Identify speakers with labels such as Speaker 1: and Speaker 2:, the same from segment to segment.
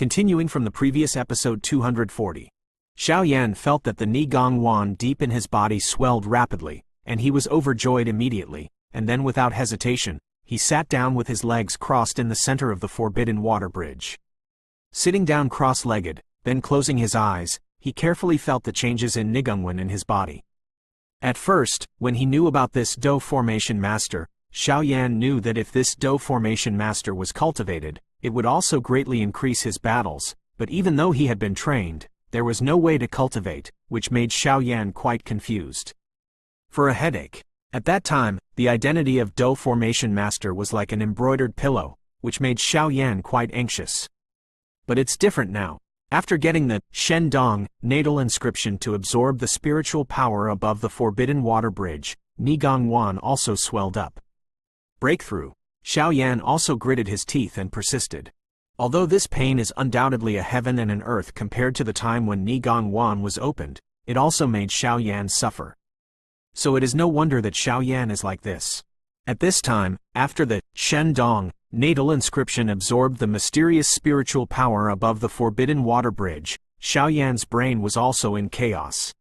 Speaker 1: Continuing from the previous episode 240. Xiao Yan felt that the Nigong Wan deep in his body swelled rapidly, and he was overjoyed immediately, and then without hesitation, he sat down with his legs crossed in the center of the forbidden water bridge. Sitting down cross-legged, then closing his eyes, he carefully felt the changes in Nigongwen in his body. At first, when he knew about this Do Formation Master, Xiao Yan knew that if this Do Formation Master was cultivated, it would also greatly increase his battles, but even though he had been trained, there was no way to cultivate, which made Xiao Yan quite confused. For a headache. At that time, the identity of Do Formation Master was like an embroidered pillow, which made Xiao Yan quite anxious. But it's different now. After getting the Shendong natal inscription to absorb the spiritual power above the forbidden water bridge, Nigong Wan also swelled up. Breakthrough. Xiao Yan also gritted his teeth and persisted. Although this pain is undoubtedly a heaven and an earth compared to the time when Nigong Wan was opened, it also made Xiao Yan suffer. So it is no wonder that Xiao Yan is like this. At this time, after the Shendong natal inscription absorbed the mysterious spiritual power above the forbidden water bridge, Xiao Yan's brain was also in chaos.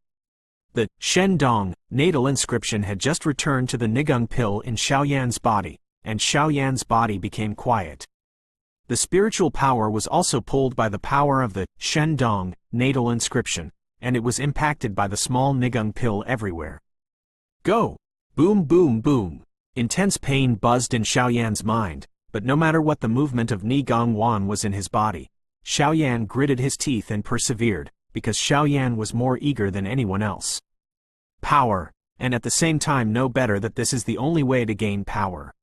Speaker 1: The Shendong natal inscription had just returned to the Nigong pill in Xiao Yan's body, and Xiao Yan's body became quiet. The spiritual power was also pulled by the power of the Shendong natal inscription, and it was impacted by the small Nigong pill everywhere. Go! Boom boom boom! Intense pain buzzed in Xiao Yan's mind, but no matter what the movement of Nigong Wan was in his body, Xiao Yan gritted his teeth and persevered, because Xiao Yan was more eager than anyone else. Power, and at the same time know better that this is the only way to gain power.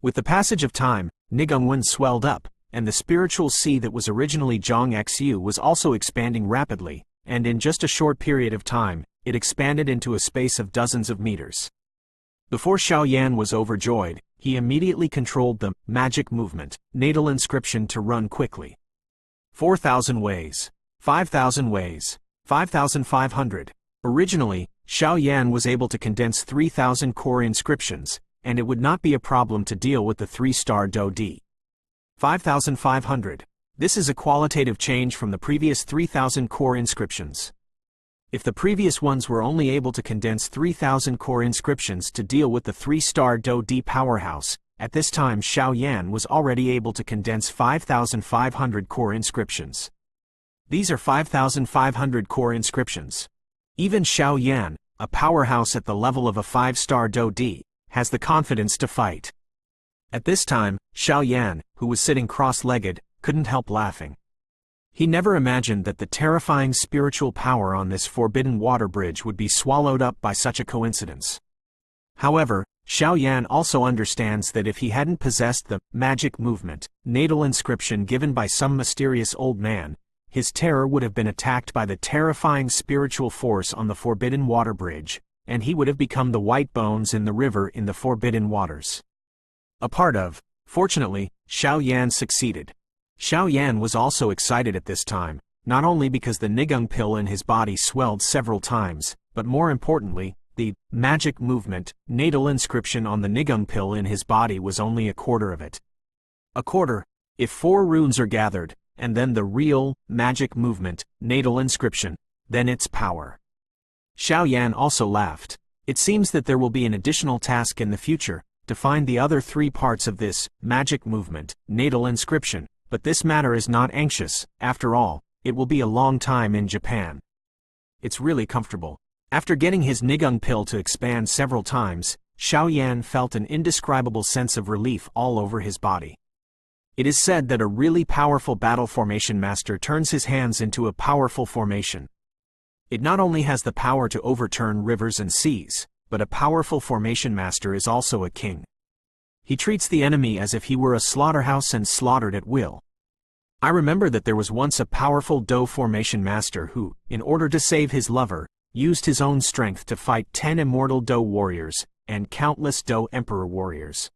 Speaker 1: With the passage of time, Nigongwen swelled up, and the spiritual sea that was originally Zhong Xu was also expanding rapidly, and in just a short period of time, it expanded into a space of dozens of meters. Before Xiao Yan was overjoyed, he immediately controlled the magic movement, natal inscription to run quickly. 4,000 ways. 5,000 ways. 5,500. Originally, Xiao Yan was able to condense 3,000 core inscriptions, and it would not be a problem to deal with the 3-star Do D. 5,500. This is a qualitative change from the previous 3,000 core inscriptions. If the previous ones were only able to condense 3,000 core inscriptions to deal with the 3-star Do D powerhouse, at this time Xiao Yan was already able to condense 5,500 core inscriptions. These are 5,500 core inscriptions. Even Xiao Yan, a powerhouse at the level of a 5-star Do D, has the confidence to fight. At this time, Xiao Yan, who was sitting cross-legged, couldn't help laughing. He never imagined that the terrifying spiritual power on this forbidden water bridge would be swallowed up by such a coincidence. However, Xiao Yan also understands that if he hadn't possessed the magic movement, natal inscription given by some mysterious old man, his terror would have been attacked by the terrifying spiritual force on the forbidden water bridge, and he would have become the white bones in the river in the forbidden waters. Fortunately, Xiao Yan succeeded. Xiao Yan was also excited at this time, not only because the Nigong pill in his body swelled several times, but more importantly, the magic movement, natal inscription on the Nigong pill in his body was only a quarter of it. A quarter, if 4 runes are gathered, and then the real, magic movement, natal inscription, then its power. Xiao Yan also laughed. It seems that there will be an additional task in the future, to find the other 3 parts of this, magic movement, natal inscription. But this matter is not anxious. After all, it will be a long time in Japan. It's really comfortable. After getting his Nigong pill to expand several times, Xiao Yan felt an indescribable sense of relief all over his body. It is said that a really powerful battle formation master turns his hands into a powerful formation. It not only has the power to overturn rivers and seas, but a powerful formation master is also a king. He treats the enemy as if he were a slaughterhouse and slaughtered at will. I remember that there was once a powerful Do formation master who, in order to save his lover, used his own strength to fight 10 immortal Do warriors, and countless Do emperor warriors.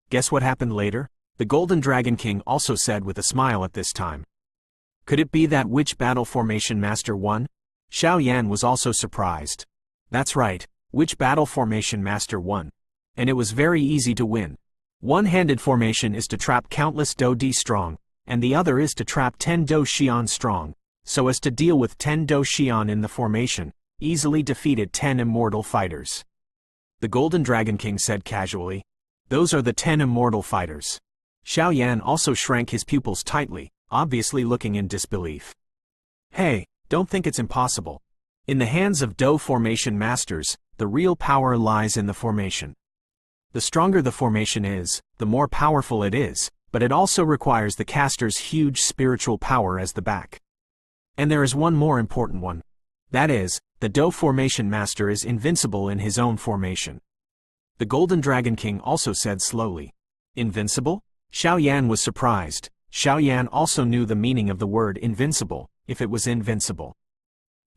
Speaker 1: Guess what happened later? The Golden Dragon King also said with a smile at this time. Could it be that which battle formation master won? Xiao Yan was also surprised. That's right, which battle formation master won. And it was very easy to win. One-handed formation is to trap countless Do D strong, and the other is to trap 10 Do Xian strong, so as to deal with 10 Do Xian in the formation, easily defeated 10 immortal fighters. The Golden Dragon King said casually. Those are the 10 immortal fighters. Xiao Yan also shrank his pupils tightly, obviously looking in disbelief. Hey, don't think it's impossible. In the hands of Do formation masters, the real power lies in the formation. The stronger the formation is, the more powerful it is, but it also requires the caster's huge spiritual power as the back. And there is one more important one. That is, the Do formation master is invincible in his own formation. The Golden Dragon King also said slowly. Invincible? Xiao Yan was surprised. Xiao Yan also knew the meaning of the word invincible, if it was invincible.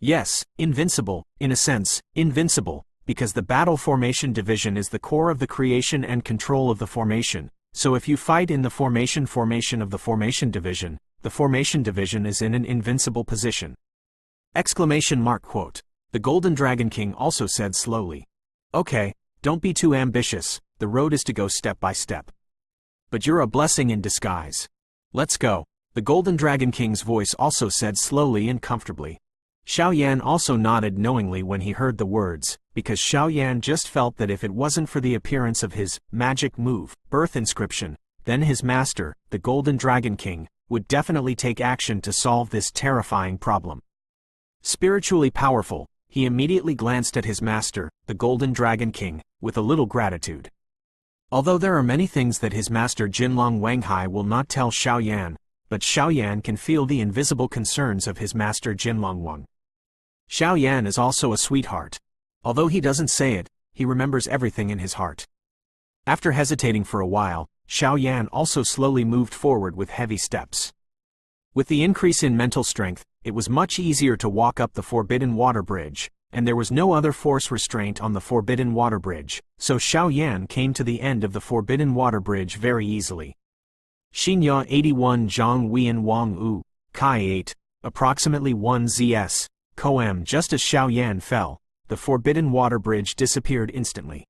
Speaker 1: Yes, invincible, in a sense, invincible, because the battle formation division is the core of the creation and control of the formation, so if you fight in the formation of the formation division, the formation division is in an invincible position. Exclamation mark quote. The Golden Dragon King also said slowly. Okay, don't be too ambitious, the road is to go step by step. But you're a blessing in disguise. Let's go. The Golden Dragon King's voice also said slowly and comfortably. Xiao Yan also nodded knowingly when he heard the words, because Xiao Yan just felt that if it wasn't for the appearance of his magic move, Birth Inscription, then his master, the Golden Dragon King, would definitely take action to solve this terrifying problem. Spiritually powerful, he immediately glanced at his master, the Golden Dragon King, with a little gratitude. Although there are many things that his master Jinlong Wanghai will not tell Xiao Yan, but Xiao Yan can feel the invisible concerns of his master Jinlong Wang. Xiao Yan is also a sweetheart. Although he doesn't say it, he remembers everything in his heart. After hesitating for a while, Xiao Yan also slowly moved forward with heavy steps. With the increase in mental strength, it was much easier to walk up the Forbidden Water Bridge, and there was no other force restraint on the Forbidden Water Bridge, so Xiao Yan came to the end of the Forbidden Water Bridge very easily. Xinya 81 Zhang Wian Wang U, Kai 8, approximately 1 ZS, Koem. Just as Xiao Yan fell, the Forbidden Water Bridge disappeared instantly.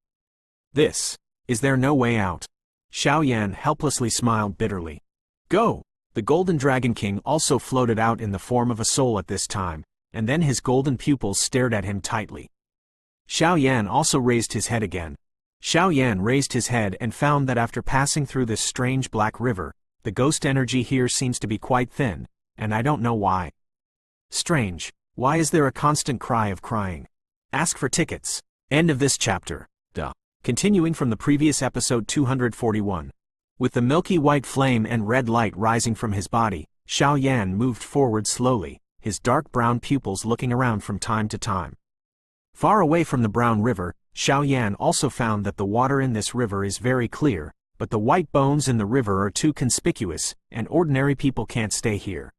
Speaker 1: Is there no way out? Xiao Yan helplessly smiled bitterly. Go! The Golden Dragon King also floated out in the form of a soul at this time, and then his golden pupils stared at him tightly. Xiao Yan also raised his head again. Xiao Yan raised his head and found that after passing through this strange black river, the ghost energy here seems to be quite thin, and I don't know why. Strange, why is there a constant cry of crying? Ask for tickets. End of this chapter. Continuing from the previous episode 241. With the milky white flame and red light rising from his body, Xiao Yan moved forward slowly, his dark brown pupils looking around from time to time. Far away from the brown river, Xiao Yan also found that the water in this river is very clear, but the white bones in the river are too conspicuous, and ordinary people can't stay here.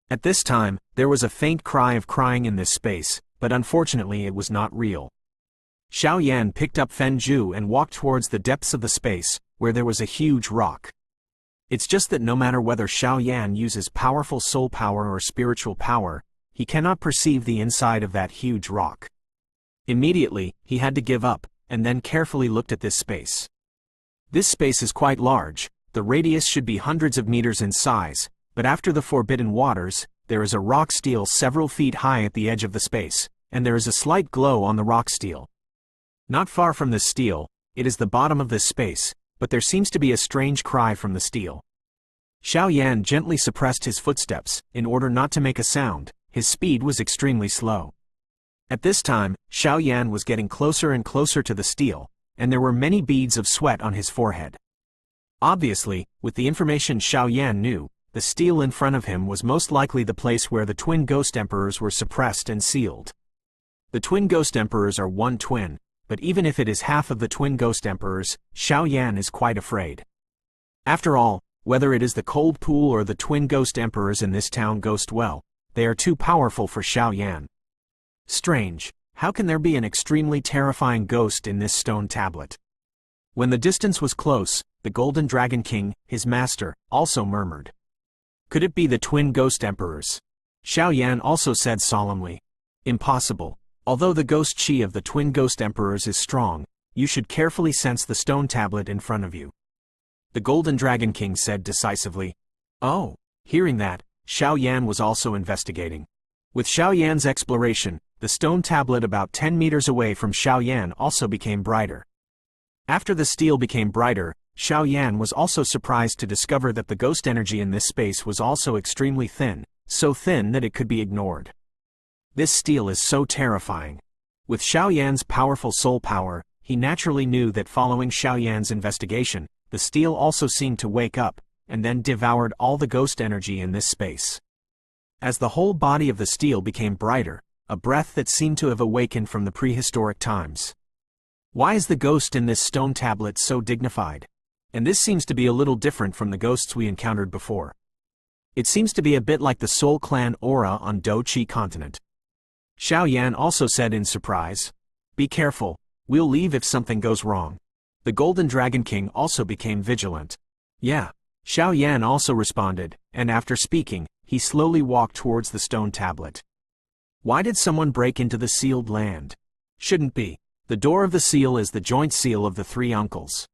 Speaker 1: At this time, there was a faint cry of crying in this space, but unfortunately it was not real. Xiao Yan picked up Fenju and walked towards the depths of the space, where there was a huge rock. It's just that no matter whether Xiao Yan uses powerful soul power or spiritual power, he cannot perceive the inside of that huge rock. Immediately, he had to give up, and then carefully looked at this space. This space is quite large, the radius should be hundreds of meters in size, but after the Forbidden Waters, there is a rock stele several feet high at the edge of the space, and there is a slight glow on the rock stele. Not far from this stele, it is the bottom of this space, but there seems to be a strange cry from the stele. Xiao Yan gently suppressed his footsteps, in order not to make a sound. His speed was extremely slow. At this time, Xiao Yan was getting closer and closer to the stele, and there were many beads of sweat on his forehead. Obviously, with the information Xiao Yan knew, the stele in front of him was most likely the place where the twin ghost emperors were suppressed and sealed. The twin ghost emperors are one twin, but even if it is half of the twin ghost emperors, Xiao Yan is quite afraid. After all, whether it is the cold pool or the twin ghost emperors in this town Ghost Well, they are too powerful for Xiao Yan. Strange, how can there be an extremely terrifying ghost in this stone tablet? When the distance was close, the Golden Dragon King, his master, also murmured. Could it be the twin ghost emperors? Xiao Yan also said solemnly. Impossible. Although the ghost chi of the twin ghost emperors is strong, you should carefully sense the stone tablet in front of you. The Golden Dragon King said decisively. Oh, hearing that, Xiao Yan was also investigating. With Xiao Yan's exploration, the stone tablet about 10 meters away from Xiao Yan also became brighter. After the steel became brighter, Xiao Yan was also surprised to discover that the ghost energy in this space was also extremely thin, so thin that it could be ignored. This steel is so terrifying. With Xiao Yan's powerful soul power, he naturally knew that following Xiao Yan's investigation, the steel also seemed to wake up, and then devoured all the ghost energy in this space. As the whole body of the steel became brighter, a breath that seemed to have awakened from the prehistoric times. Why is the ghost in this stone tablet so dignified? And this seems to be a little different from the ghosts we encountered before. It seems to be a bit like the Soul Clan aura on Btth2 continent. Xiao Yan also said in surprise, "Be careful, we'll leave if something goes wrong." The Golden Dragon King also became vigilant. "Yeah," Xiao Yan also responded, and after speaking, he slowly walked towards the stone tablet. Why did someone break into the sealed land? Shouldn't be. The door of the seal is the joint seal of the three uncles.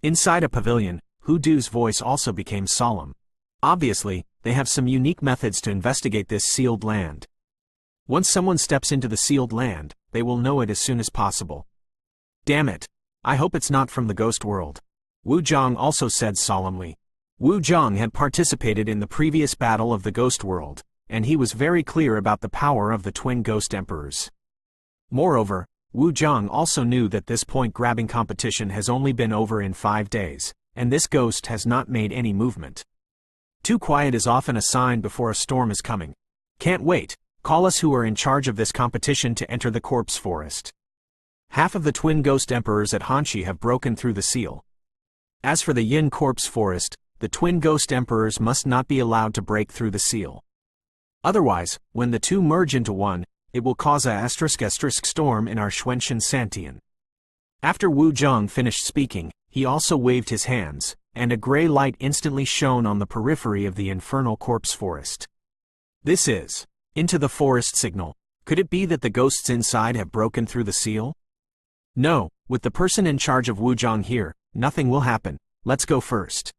Speaker 1: Inside a pavilion, Hudu's voice also became solemn. Obviously, they have some unique methods to investigate this sealed land. Once someone steps into the sealed land, they will know it as soon as possible. Damn it. I hope it's not from the ghost world. Wu Zhang also said solemnly. Wu Zhang had participated in the previous battle of the ghost world, and he was very clear about the power of the twin ghost emperors. Moreover, Wu Zhang also knew that this point-grabbing competition has only been over in 5 days, and this ghost has not made any movement. Too quiet is often a sign before a storm is coming. Can't wait, call us who are in charge of this competition to enter the corpse forest. Half of the twin ghost emperors at Hanxi have broken through the seal. As for the Yin corpse forest, the twin ghost emperors must not be allowed to break through the seal. Otherwise, when the two merge into one, it will cause a *** storm in our Xuanxian Santian. After Wu Zhang finished speaking, he also waved his hands, and a gray light instantly shone on the periphery of the infernal corpse forest. This is into the forest signal. Could it be that the ghosts inside have broken through the seal? No, with the person in charge of Wu Zhang here, nothing will happen. Let's go first.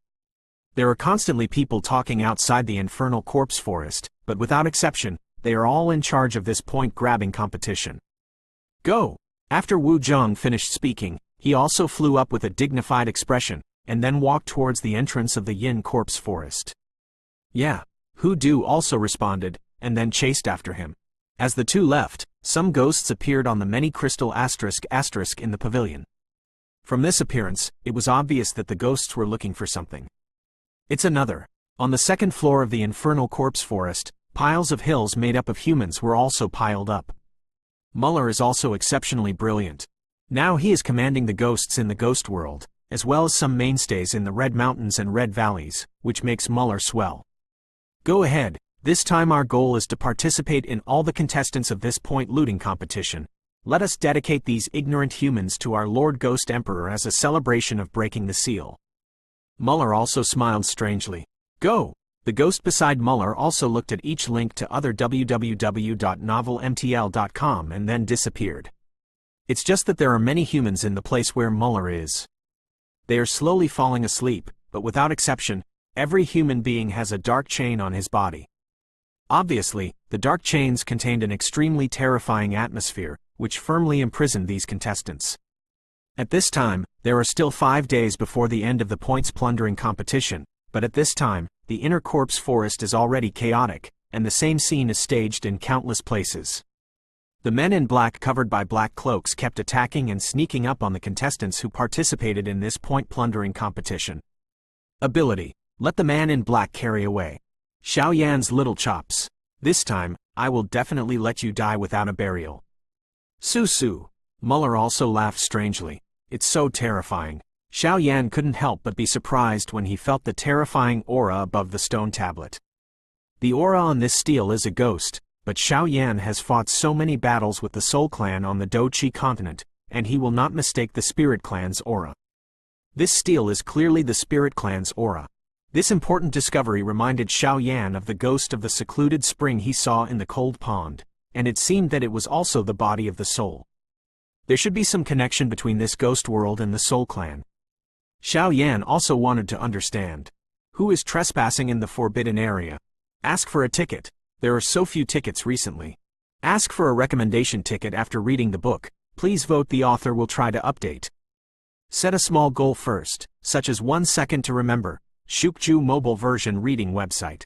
Speaker 1: There are constantly people talking outside the infernal corpse forest, but without exception, they are all in charge of this point-grabbing competition. Go! After Wu Zhang finished speaking, he also flew up with a dignified expression, and then walked towards the entrance of the Yin corpse forest. Yeah, Hudu also responded, and then chased after him. As the two left, some ghosts appeared on the many crystal ** in the pavilion. From this appearance, it was obvious that the ghosts were looking for something. It's another. On the second floor of the infernal corpse forest, piles of hills made up of humans were also piled up. Muller is also exceptionally brilliant. Now he is commanding the ghosts in the ghost world, as well as some mainstays in the Red Mountains and Red Valleys, which makes Muller swell. Go ahead, this time our goal is to participate in all the contestants of this point looting competition. Let us dedicate these ignorant humans to our Lord Ghost Emperor as a celebration of breaking the seal. Muller also smiled strangely. Go! The ghost beside Muller also looked at each link to other www.novelmtl.com and then disappeared. It's just that there are many humans in the place where Muller is. They are slowly falling asleep, but without exception, every human being has a dark chain on his body. Obviously, the dark chains contained an extremely terrifying atmosphere, which firmly imprisoned these contestants. At this time, there are still 5 days before the end of the points plundering competition, but at this time, the inner corpse forest is already chaotic, and the same scene is staged in countless places. The men in black covered by black cloaks kept attacking and sneaking up on the contestants who participated in this point plundering competition. Ability: let the man in black carry away. Xiao Yan's little chops. This time, I will definitely let you die without a burial. Su. Muller also laughed strangely. It's so terrifying. Xiao Yan couldn't help but be surprised when he felt the terrifying aura above the stone tablet. The aura on this steel is a ghost, but Xiao Yan has fought so many battles with the Soul Clan on the Btth2 continent, and he will not mistake the Spirit Clan's aura. This steel is clearly the Spirit Clan's aura. This important discovery reminded Xiao Yan of the ghost of the secluded spring he saw in the cold pond, and it seemed that it was also the body of the soul. There should be some connection between this ghost world and the Soul Clan. Xiao Yan also wanted to understand. Who is trespassing in the forbidden area? Ask for a ticket. There are so few tickets recently. Ask for a recommendation ticket after reading the book. Please vote. The author will try to update. Set a small goal first, such as 1 second to remember. Shukju mobile version reading website.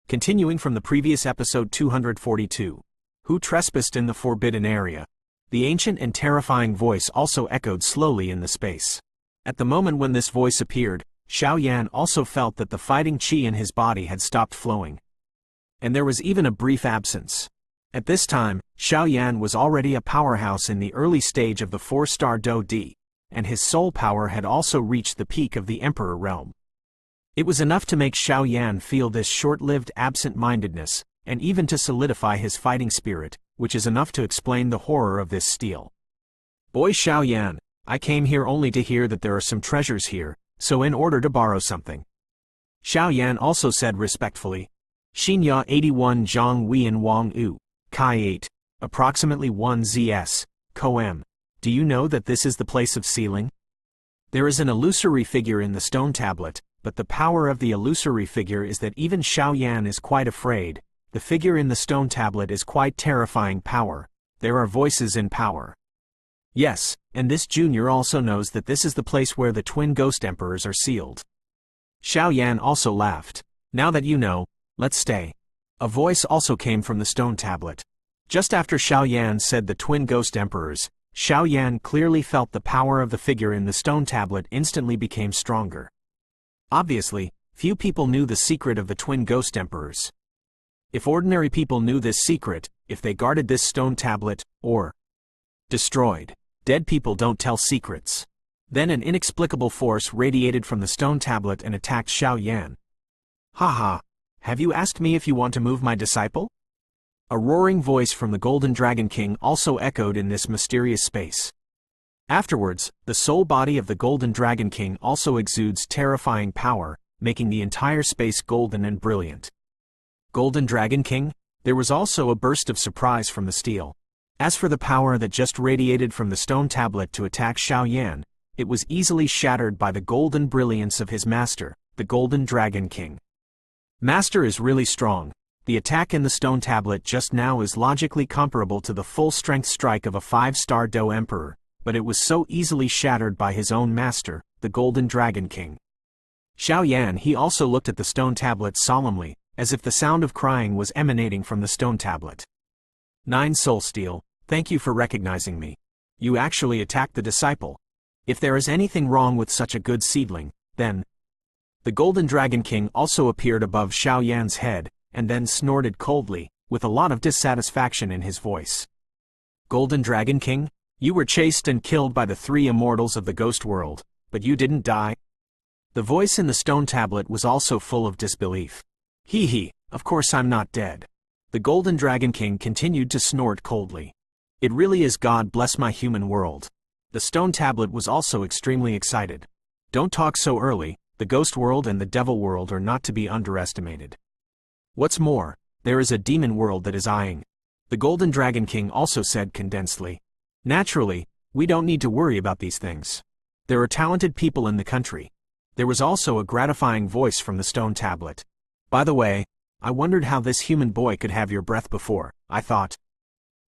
Speaker 1: Continuing from the previous episode 242. Who trespassed in the forbidden area? The ancient and terrifying voice also echoed slowly in the space. At the moment when this voice appeared, Xiao Yan also felt that the fighting qi in his body had stopped flowing. And there was even a brief absence. At this time, Xiao Yan was already a powerhouse in the early stage of the 4-star Do Di, and his soul power had also reached the peak of the Emperor realm. It was enough to make Xiao Yan feel this short-lived absent-mindedness, and even to solidify his fighting spirit, which is enough to explain the horror of this steel. Boy Xiao Yan, I came here only to hear that there are some treasures here, so in order to borrow something. Xiao Yan also said respectfully. Xinya 81 Zhang Wian Wang U, Kai 8, approximately 1 ZS, Koem. Do you know that this is the place of sealing? There is an illusory figure in the stone tablet, but the power of the illusory figure is that even Xiao Yan is quite afraid. The figure in the stone tablet is quite terrifying power. There are voices in power. Yes, and this junior also knows that this is the place where the twin ghost emperors are sealed. Xiao Yan also laughed. Now that you know, let's stay. A voice also came from the stone tablet. Just after Xiao Yan said the twin ghost emperors, Xiao Yan clearly felt the power of the figure in the stone tablet instantly became stronger. Obviously, few people knew the secret of the twin ghost emperors. If ordinary people knew this secret, if they guarded this stone tablet, or destroyed, dead people don't tell secrets. Then an inexplicable force radiated from the stone tablet and attacked Xiao Yan. Haha, have you asked me if you want to move my disciple? A roaring voice from the Golden Dragon King also echoed in this mysterious space. Afterwards, the soul body of the Golden Dragon King also exudes terrifying power, making the entire space golden and brilliant. Golden Dragon King? There was also a burst of surprise from the steel. As for the power that just radiated from the stone tablet to attack Xiao Yan, it was easily shattered by the golden brilliance of his master, the Golden Dragon King. Master is really strong. The attack in the stone tablet just now is logically comparable to the full-strength strike of a 5-star Do Emperor, but it was so easily shattered by his own master, the Golden Dragon King. Xiao Yan he also looked at the stone tablet solemnly, as if the sound of crying was emanating from the stone tablet. 9 Soul Steel, thank you for recognizing me. You actually attacked the disciple. If there is anything wrong with such a good seedling, then... The Golden Dragon King also appeared above Xiao Yan's head, and then snorted coldly, with a lot of dissatisfaction in his voice. Golden Dragon King? You were chased and killed by the 3 immortals of the ghost world, but you didn't die? The voice in the stone tablet was also full of disbelief. Hee, of course I'm not dead. The Golden Dragon King continued to snort coldly. It really is God bless my human world. The stone tablet was also extremely excited. Don't talk so early, the ghost world and the devil world are not to be underestimated. What's more, there is a demon world that is eyeing. The Golden Dragon King also said condensedly. Naturally, we don't need to worry about these things. There are talented people in the country. There was also a gratifying voice from the stone tablet. By the way, I wondered how this human boy could have your breath before, I thought.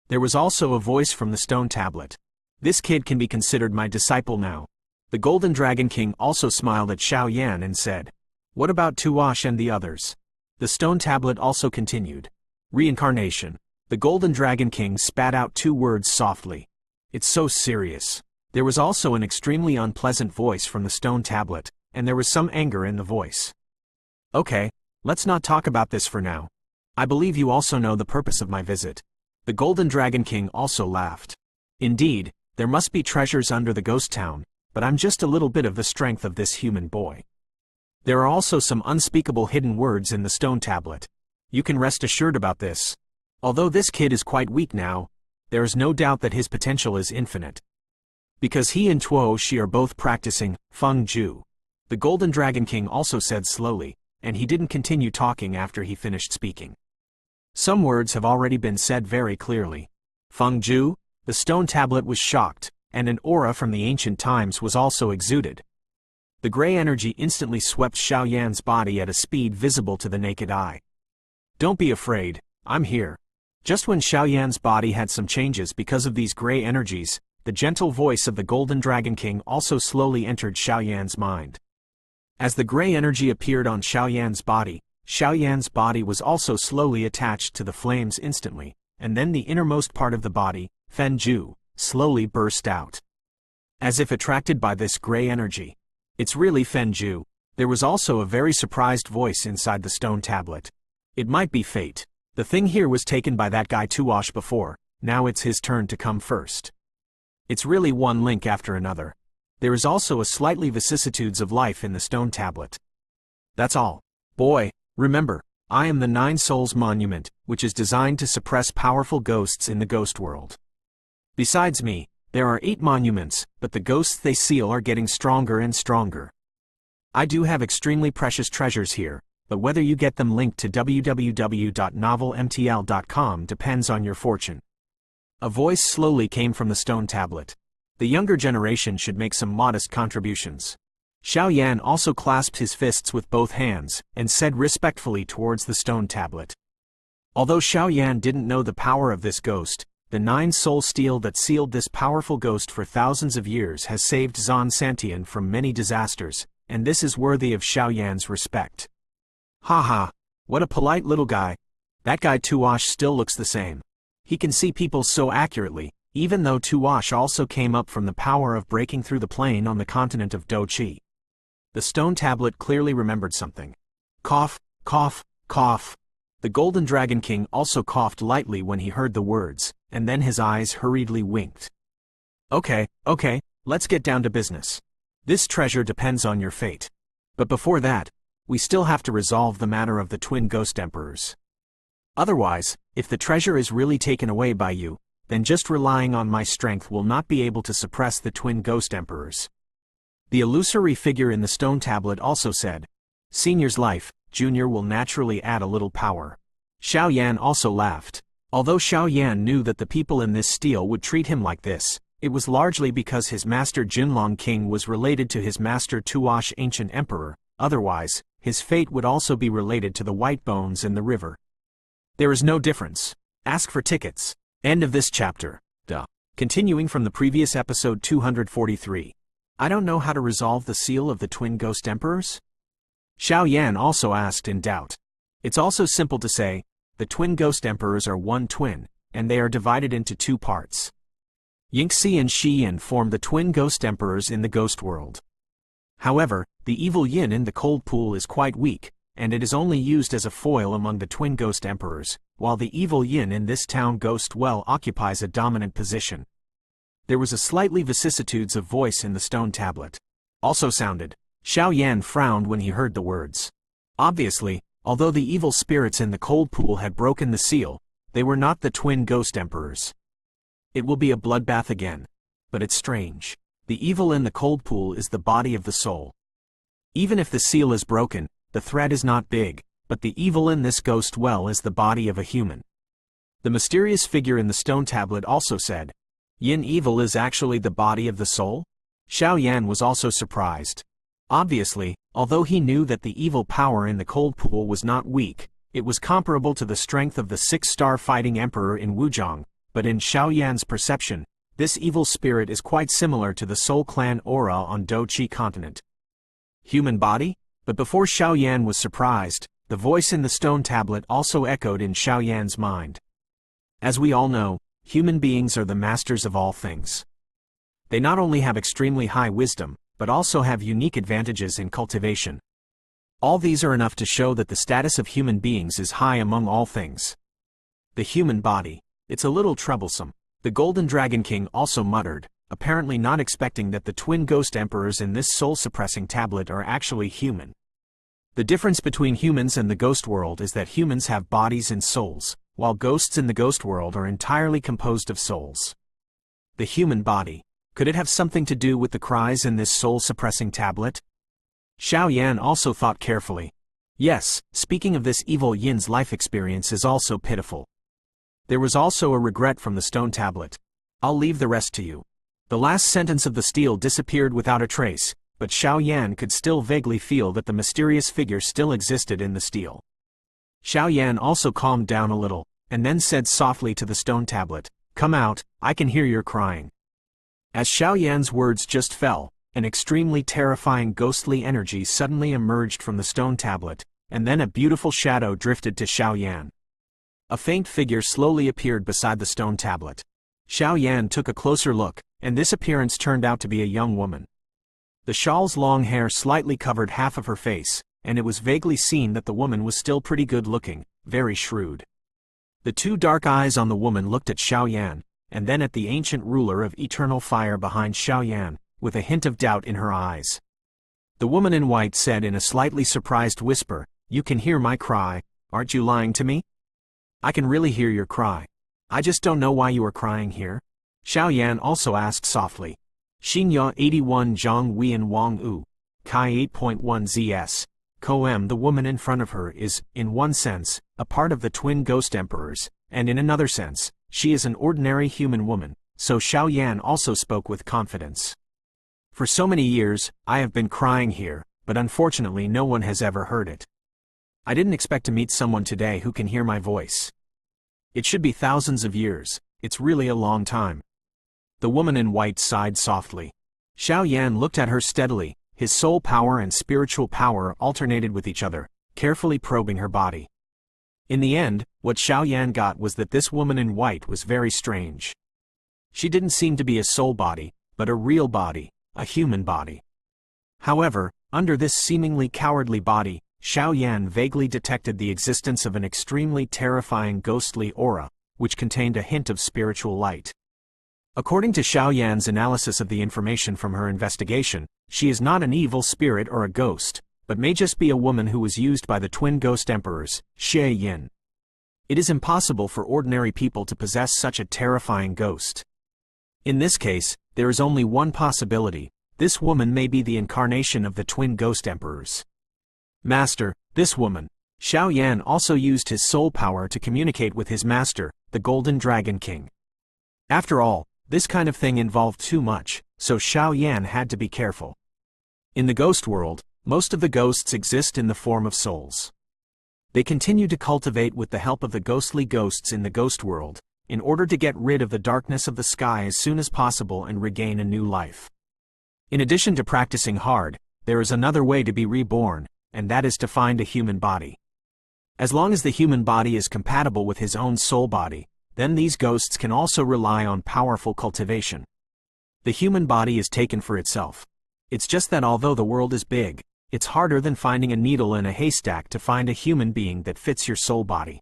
Speaker 1: There was also a voice from the stone tablet. This kid can be considered my disciple now. The Golden Dragon King also smiled at Xiao Yan and said, what about Tuash and the others? The stone tablet also continued. Reincarnation. The Golden Dragon King spat out 2 words softly. It's so serious. There was also an extremely unpleasant voice from the stone tablet, and there was some anger in the voice. Okay, let's not talk about this for now. I believe you also know the purpose of my visit. The Golden Dragon King also laughed. Indeed, there must be treasures under the ghost town, but I'm just a little bit of the strength of this human boy. There are also some unspeakable hidden words in the stone tablet. You can rest assured about this. Although this kid is quite weak now, there is no doubt that his potential is infinite. Because he and Tuo Shi are both practicing Feng Ju. The Golden Dragon King also said slowly, and he didn't continue talking after he finished speaking. Some words have already been said very clearly. Feng Ju? The stone tablet was shocked, and an aura from the ancient times was also exuded. The gray energy instantly swept Xiao Yan's body at a speed visible to the naked eye. "Don't be afraid, I'm here." Just when Xiao Yan's body had some changes because of these gray energies, the gentle voice of the Golden Dragon King also slowly entered Xiao Yan's mind. As the gray energy appeared on Xiao Yan's body was also slowly attached to the flames instantly, and then the innermost part of the body, Fenju, slowly burst out. As if attracted by this gray energy. "It's really Fenju." There was also a very surprised voice inside the stone tablet. "It might be fate. The thing here was taken by that guy Tuosh before, now it's his turn to come first. It's really one link after another. There is also a slightly vicissitudes of life in the stone tablet. That's all. Boy, remember, I am the Nine Souls Monument, which is designed to suppress powerful ghosts in the ghost world. Besides me, there are 8 monuments, but the ghosts they seal are getting stronger and stronger. I do have extremely precious treasures here, but whether you get them linked to www.novelmtl.com depends on your fortune." A voice slowly came from the stone tablet. The younger generation should make some modest contributions. Xiao Yan also clasped his fists with both hands, and said respectfully towards the stone tablet. Although Xiao Yan didn't know the power of this ghost, the 9 soul steel that sealed this powerful ghost for thousands of years has saved Zan Santian from many disasters, and this is worthy of Xiao Yan's respect. Haha, what a polite little guy. That guy Tuosh still looks the same. He can see people so accurately, even though Tuosh also came up from the power of breaking through the plane on the continent of Doqi. The stone tablet clearly remembered something. Cough, cough, cough. The Golden Dragon King also coughed lightly when he heard the words, and then his eyes hurriedly winked. Okay, let's get down to business. This treasure depends on your fate. But before that, we still have to resolve the matter of the twin ghost emperors. Otherwise, if the treasure is really taken away by you, then just relying on my strength will not be able to suppress the twin ghost emperors. The illusory figure in the stone tablet also said, "Senior's life, Junior will naturally add a little power." Xiao Yan also laughed. Although Xiao Yan knew that the people in this stele would treat him like this, it was largely because his master Jinlong King was related to his master Tuosh Ancient Emperor, otherwise, his fate would also be related to the white bones in the river. There is no difference. Ask for tickets. End of this chapter. Continuing from the previous episode 243. I don't know how to resolve the seal of the twin ghost emperors? Xiao Yan also asked in doubt. It's also simple to say, the twin ghost emperors are one twin, and they are divided into 2 parts. Yingxi and Xiyin form the twin ghost emperors in the ghost world. However, the evil yin in the cold pool is quite weak, and it is only used as a foil among the twin ghost emperors, while the evil yin in this town ghost well occupies a dominant position. There was a slightly vicissitudes of voice in the stone tablet. Also sounded. Xiao Yan frowned when he heard the words. Obviously, although the evil spirits in the cold pool had broken the seal, they were not the twin ghost emperors. It will be a bloodbath again. But it's strange. The evil in the cold pool is the body of the soul. Even if the seal is broken, the threat is not big, but the evil in this ghost well is the body of a human. The mysterious figure in the stone tablet also said, Yin evil is actually the body of the soul? Xiao Yan was also surprised. Obviously, although he knew that the evil power in the cold pool was not weak, it was comparable to the strength of the 6-star fighting emperor in Wuzhong, but in Xiao Yan's perception, this evil spirit is quite similar to the Soul Clan aura on Doqi continent. Human body? But before Xiao Yan was surprised, the voice in the stone tablet also echoed in Xiao Yan's mind. As we all know, human beings are the masters of all things. They not only have extremely high wisdom, but also have unique advantages in cultivation. All these are enough to show that the status of human beings is high among all things. The human body. It's a little troublesome. The Golden Dragon King also muttered, apparently not expecting that the twin ghost emperors in this soul-suppressing tablet are actually human. The difference between humans and the ghost world is that humans have bodies and souls, while ghosts in the ghost world are entirely composed of souls. The human body. Could it have something to do with the cries in this soul-suppressing tablet? Xiao Yan also thought carefully. Yes, speaking of this evil yin's life experience is also pitiful. There was also a regret from the stone tablet. I'll leave the rest to you. The last sentence of the stele disappeared without a trace, but Xiao Yan could still vaguely feel that the mysterious figure still existed in the steel. Xiao Yan also calmed down a little, and then said softly to the stone tablet, "Come out, I can hear your crying." As Xiao Yan's words just fell, an extremely terrifying ghostly energy suddenly emerged from the stone tablet, and then a beautiful shadow drifted to Xiao Yan. A faint figure slowly appeared beside the stone tablet. Xiao Yan took a closer look, and this appearance turned out to be a young woman. The shawl's long hair slightly covered half of her face, and it was vaguely seen that the woman was still pretty good-looking, very shrewd. The two dark eyes on the woman looked at Xiao Yan, and then at the ancient ruler of eternal fire behind Xiao Yan, with a hint of doubt in her eyes. The woman in white said in a slightly surprised whisper, "You can hear my cry, aren't you lying to me?" "I can really hear your cry. I just don't know why you are crying here." Xiao Yan also asked softly. Xinya 81 Zhang Weian Wang U, Kai 8.1 ZS. Koem, the woman in front of her is, in one sense, a part of the twin ghost emperors, and in another sense, she is an ordinary human woman, so Xiao Yan also spoke with confidence. "For so many years, I have been crying here, but unfortunately no one has ever heard it. I didn't expect to meet someone today who can hear my voice. It should be thousands of years, it's really a long time." The woman in white sighed softly. Xiao Yan looked at her steadily, his soul power and spiritual power alternated with each other, carefully probing her body. In the end, what Xiao Yan got was that this woman in white was very strange. She didn't seem to be a soul body, but a real body, a human body. However, under this seemingly cowardly body, Xiao Yan vaguely detected the existence of an extremely terrifying ghostly aura, which contained a hint of spiritual light. According to Xiao Yan's analysis of the information from her investigation, she is not an evil spirit or a ghost, but may just be a woman who was used by the twin ghost emperors, Xie Yin. It is impossible for ordinary people to possess such a terrifying ghost. In this case, there is only one possibility: this woman may be the incarnation of the twin ghost emperors. "Master, this woman." Xiao Yan also used his soul power to communicate with his master, the Golden Dragon King. After all, this kind of thing involved too much, so Xiao Yan had to be careful. In the ghost world, most of the ghosts exist in the form of souls. They continue to cultivate with the help of the ghostly ghosts in the ghost world, in order to get rid of the darkness of the sky as soon as possible and regain a new life. In addition to practicing hard, there is another way to be reborn, and that is to find a human body. As long as the human body is compatible with his own soul body, then these ghosts can also rely on powerful cultivation. The human body is taken for itself. It's just that although the world is big, it's harder than finding a needle in a haystack to find a human being that fits your soul body.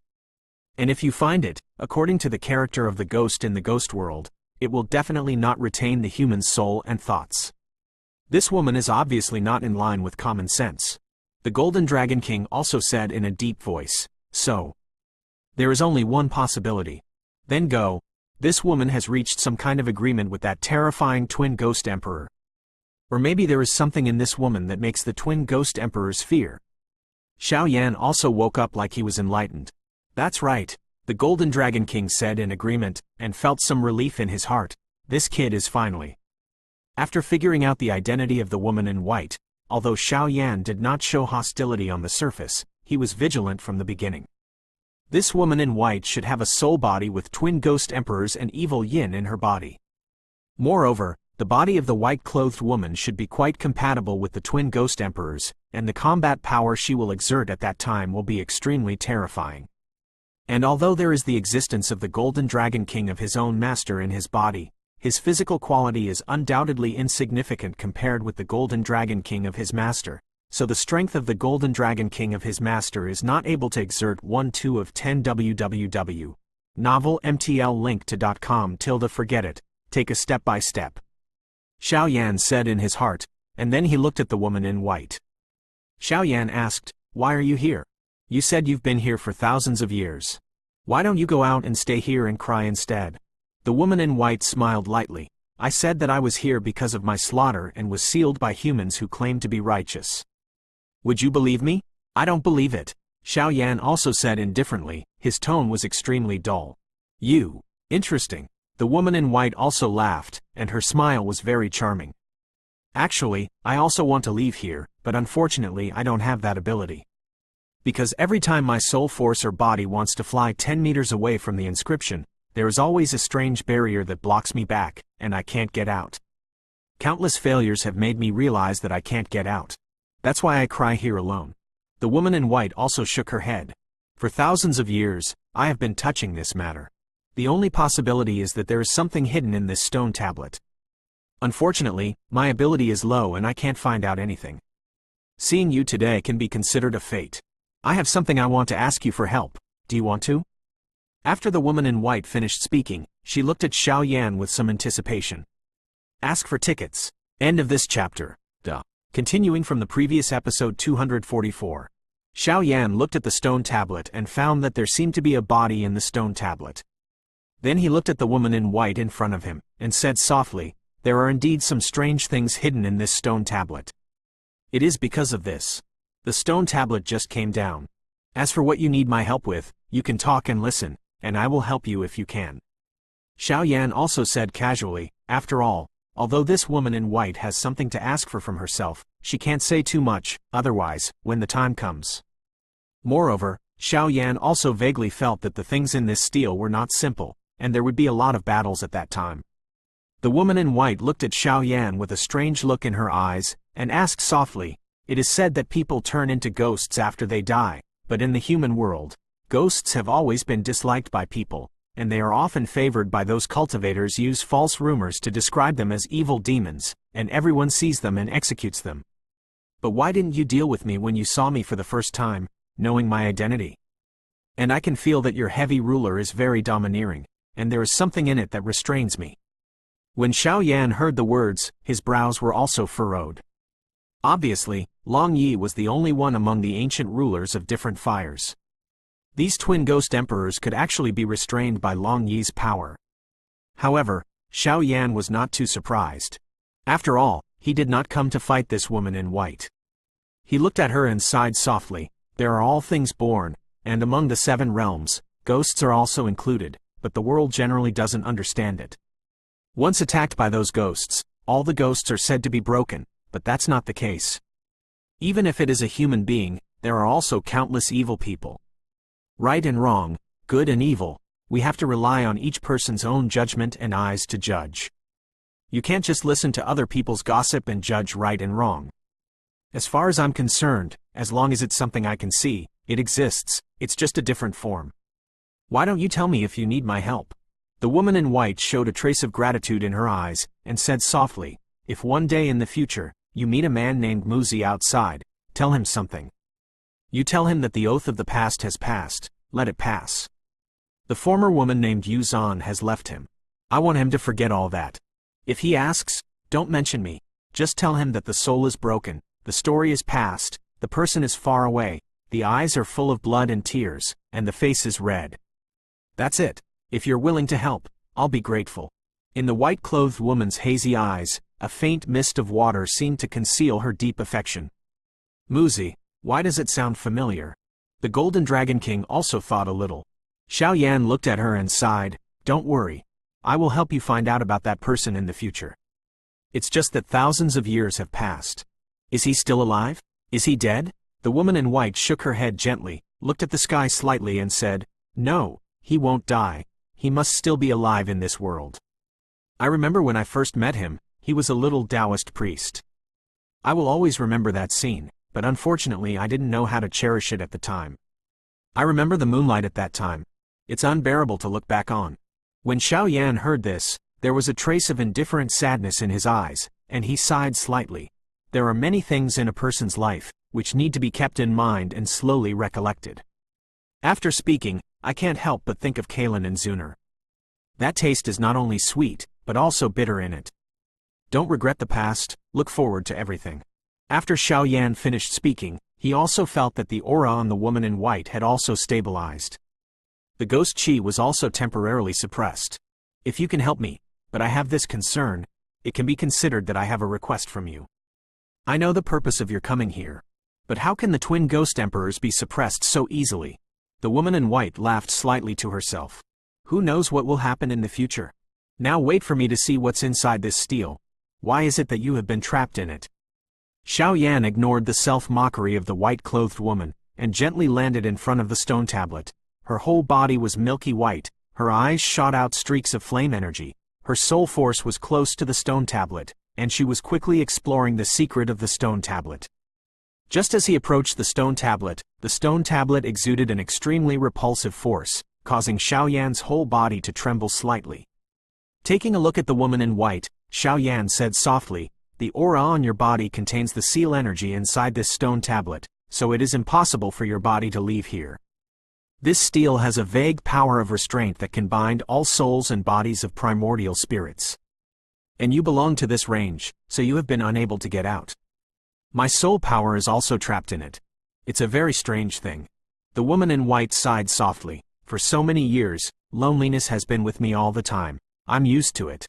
Speaker 1: And if you find it, according to the character of the ghost in the ghost world, it will definitely not retain the human soul and thoughts. This woman is obviously not in line with common sense. The Golden Dragon King also said in a deep voice, "So, there is only one possibility. Then go. This woman has reached some kind of agreement with that terrifying twin ghost emperor. Or maybe there is something in this woman that makes the twin ghost emperors fear." Xiao Yan also woke up like he was enlightened. "That's right," the Golden Dragon King said in agreement, and felt some relief in his heart. This kid is finally. After figuring out the identity of the woman in white, although Xiao Yan did not show hostility on the surface, he was vigilant from the beginning. This woman in white should have a soul body with twin ghost emperors and evil yin in her body. Moreover, the body of the white-clothed woman should be quite compatible with the twin ghost emperors, and the combat power she will exert at that time will be extremely terrifying. And although there is the existence of the Golden Dragon King of his own master in his body, his physical quality is undoubtedly insignificant compared with the Golden Dragon King of his master, so the strength of the Golden Dragon King of his master is not able to exert 1/2 of 10 www. Novel MTL link to .com tilde forget it, take a step by step. Xiao Yan said in his heart, and then he looked at the woman in white. Xiao Yan asked, "Why are you here? You said you've been here for thousands of years. Why don't you go out and stay here and cry instead?" The woman in white smiled lightly. "I said that I was here because of my slaughter and was sealed by humans who claim to be righteous. Would you believe me? I don't believe it." Xiao Yan also said indifferently, his tone was extremely dull. "You. Interesting." The woman in white also laughed, and her smile was very charming. Actually, I also want to leave here, but unfortunately I don't have that ability. Because every time my soul force or body wants to fly 10 meters away from the inscription, there is always a strange barrier that blocks me back, and I can't get out. Countless failures have made me realize that I can't get out. That's why I cry here alone. The woman in white also shook her head. For thousands of years, I have been touching this matter. The only possibility is that there is something hidden in this stone tablet. Unfortunately, my ability is low and I can't find out anything. Seeing you today can be considered a fate. I have something I want to ask you for help. Do you want to? After the woman in white finished speaking, she looked at Xiao Yan with some anticipation. Ask for tickets. End of this chapter. Continuing from the previous episode 244. Xiao Yan looked at the stone tablet and found that there seemed to be a body in the stone tablet. Then he looked at the woman in white in front of him, and said softly, "There are indeed some strange things hidden in this stone tablet. It is because of this. The stone tablet just came down. As for what you need my help with, you can talk and listen, and I will help you if you can." Xiao Yan also said casually, "After all, although this woman in white has something to ask for from herself, she can't say too much, otherwise, when the time comes." Moreover, Xiao Yan also vaguely felt that the things in this stele were not simple, and there would be a lot of battles at that time. The woman in white looked at Xiao Yan with a strange look in her eyes, and asked softly, "It is said that people turn into ghosts after they die, but in the human world, ghosts have always been disliked by people, and they are often favored by those cultivators use false rumors to describe them as evil demons, and everyone sees them and executes them. But why didn't you deal with me when you saw me for the first time, knowing my identity? And I can feel that your heavy ruler is very domineering, and there is something in it that restrains me." When Xiao Yan heard the words, his brows were also furrowed. Obviously, Long Yi was the only one among the ancient rulers of different fires. These twin ghost emperors could actually be restrained by Long Yi's power. However, Xiao Yan was not too surprised. After all, he did not come to fight this woman in white. He looked at her and sighed softly. There are all things born, and among the 7 realms, ghosts are also included, but the world generally doesn't understand it. Once attacked by those ghosts, all the ghosts are said to be broken, but that's not the case. Even if it is a human being, there are also countless evil people. Right and wrong, good and evil, we have to rely on each person's own judgment and eyes to judge. You can't just listen to other people's gossip and judge right and wrong. As far as I'm concerned, as long as it's something I can see, it exists, it's just a different form. Why don't you tell me if you need my help?" The woman in white showed a trace of gratitude in her eyes, and said softly, "If one day in the future, you meet a man named Muzi outside, tell him something. You tell him that the oath of the past has passed, let it pass. The former woman named Yu Zhan has left him. I want him to forget all that. If he asks, don't mention me, just tell him that the soul is broken, the story is past, the person is far away, the eyes are full of blood and tears, and the face is red. That's it. If you're willing to help, I'll be grateful." In the white-clothed woman's hazy eyes, a faint mist of water seemed to conceal her deep affection. Muzi, why does it sound familiar? The Golden Dragon King also thought a little. Xiao Yan looked at her and sighed, "Don't worry. I will help you find out about that person in the future. It's just that thousands of years have passed. Is he still alive? Is he dead?" The woman in white shook her head gently, looked at the sky slightly and said, "No, he won't die. He must still be alive in this world. I remember when I first met him, he was a little Taoist priest. I will always remember that scene, but unfortunately I didn't know how to cherish it at the time. I remember the moonlight at that time. It's unbearable to look back on." When Xiao Yan heard this, there was a trace of indifferent sadness in his eyes, and he sighed slightly. There are many things in a person's life, which need to be kept in mind and slowly recollected. After speaking, I can't help but think of Kalen and Zuner. That taste is not only sweet, but also bitter in it. Don't regret the past, look forward to everything. After Xiao Yan finished speaking, he also felt that the aura on the woman in white had also stabilized. The ghost chi was also temporarily suppressed. "If you can help me, but I have this concern, it can be considered that I have a request from you. I know the purpose of your coming here. But how can the twin ghost emperors be suppressed so easily?" The woman in white laughed slightly to herself. "Who knows what will happen in the future? Now wait for me to see what's inside this stele." Why is it that you have been trapped in it? Xiao Yan ignored the self-mockery of the white-clothed woman, and gently landed in front of the stone tablet. Her whole body was milky white, her eyes shot out streaks of flame energy, her soul force was close to the stone tablet, and she was quickly exploring the secret of the stone tablet. Just as he approached the stone tablet exuded an extremely repulsive force, causing Xiao Yan's whole body to tremble slightly. Taking a look at the woman in white, Xiao Yan said softly, "The aura on your body contains the seal energy inside this stone tablet, so it is impossible for your body to leave here. This steel has a vague power of restraint that can bind all souls and bodies of primordial spirits. And you belong to this range, so you have been unable to get out. My soul power is also trapped in it. It's a very strange thing." The woman in white sighed softly. "For so many years, loneliness has been with me all the time. I'm used to it.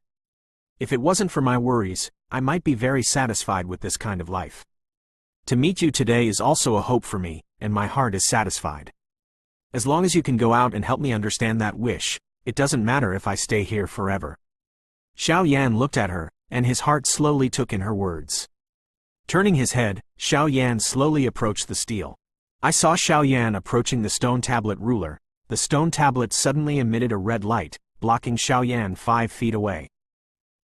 Speaker 1: If it wasn't for my worries, I might be very satisfied with this kind of life. To meet you today is also a hope for me, and my heart is satisfied. As long as you can go out and help me understand that wish, it doesn't matter if I stay here forever." Xiao Yan looked at her, and his heart slowly took in her words. Turning his head, Xiao Yan slowly approached the steel. I saw Xiao Yan approaching the stone tablet ruler. The stone tablet suddenly emitted a red light, blocking Xiao Yan 5 feet away.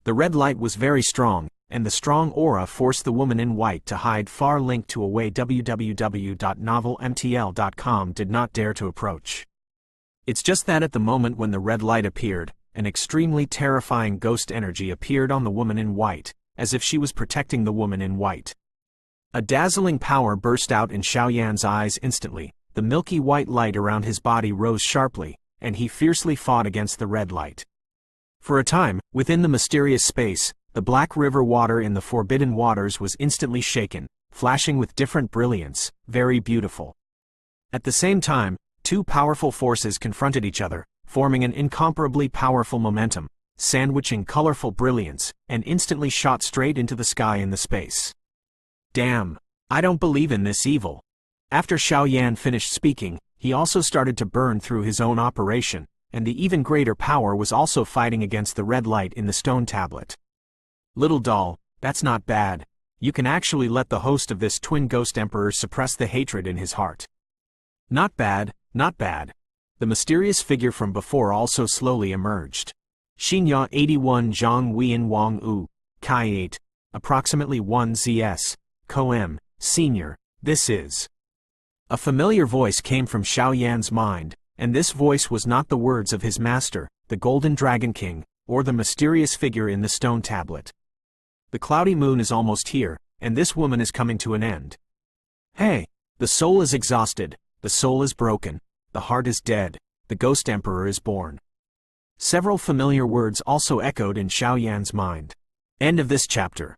Speaker 1: The red light was very strong, and the strong aura forced the woman in white to hide far. Link to away. www.novelmtl.com did not dare to approach. It's just that at the moment when the red light appeared, an extremely terrifying ghost energy appeared on the woman in white, as if she was protecting the woman in white. A dazzling power burst out in Xiao Yan's eyes instantly. The milky white light around his body rose sharply, and he fiercely fought against the red light. For a time, within the mysterious space, the black river water in the forbidden waters was instantly shaken, flashing with different brilliance, very beautiful. At the same time, two powerful forces confronted each other, forming an incomparably powerful momentum, sandwiching colorful brilliance, and instantly shot straight into the sky in the space. Damn! I don't believe in this evil. After Xiao Yan finished speaking, he also started to burn through his own operation, and the even greater power was also fighting against the red light in the stone tablet. Little doll, that's not bad. You can actually let the host of this twin ghost emperor suppress the hatred in his heart. Not bad, not bad. The mysterious figure from before also slowly emerged. Xinya 81 Zhang Wian Wang U, Kai 8, approximately 1 ZS, Co-M, Senior, this is. A familiar voice came from Xiao Yan's mind, and this voice was not the words of his master, the Golden Dragon King, or the mysterious figure in the stone tablet. The cloudy moon is almost here, and this woman is coming to an end. Hey, the soul is exhausted, the soul is broken, the heart is dead, the ghost emperor is born. Several familiar words also echoed in Xiao Yan's mind. End of this chapter.